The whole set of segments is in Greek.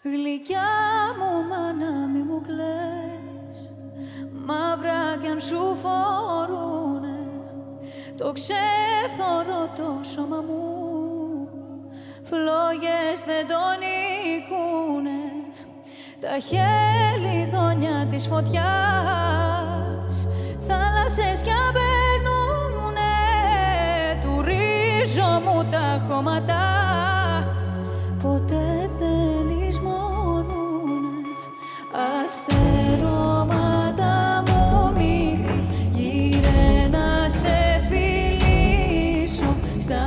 Γλυκιά μου μάνα μη μου κλαις, μαύρα κι αν σου φορούνε το ξέθωρο το σώμα μου, φλόγες δεν τον νικούνε τα χελιδόνια της φωτιάς, θάλασσες κι αν περνούνε του ρίζο μου τα χώματα, ποτέ δεν λησμονούνε. Αστερώματα μου μικρή, γύρε να σε φιλήσω, στα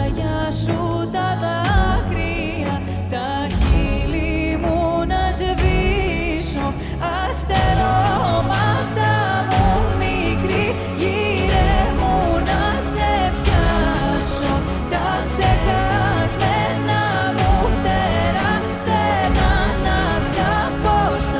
άγια σου τα δάκρυα, τα χείλη μου να σβήσω. Αστερώματα μου μικρή, γύρε μου να σε πιάσω, τα ξεχασμένα μου φτερά στενά να ξαποστάσω.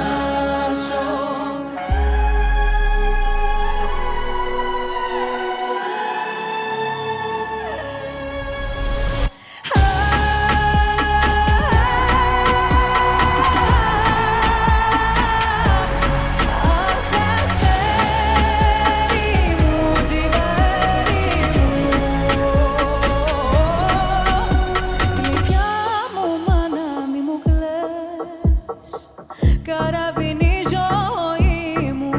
Καραβίνει η ζωή μου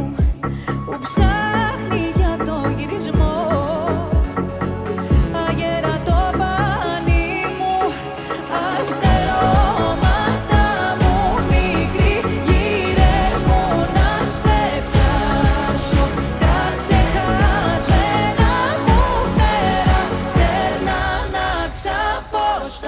που ψάχνει για το γυρισμό, αγέρα το πανί μου. Αστερώματα μου μικρή, γύρε μου να σε πιάσω, τα ξεχασμένα μου φτερά στενά να ξαποστάσω.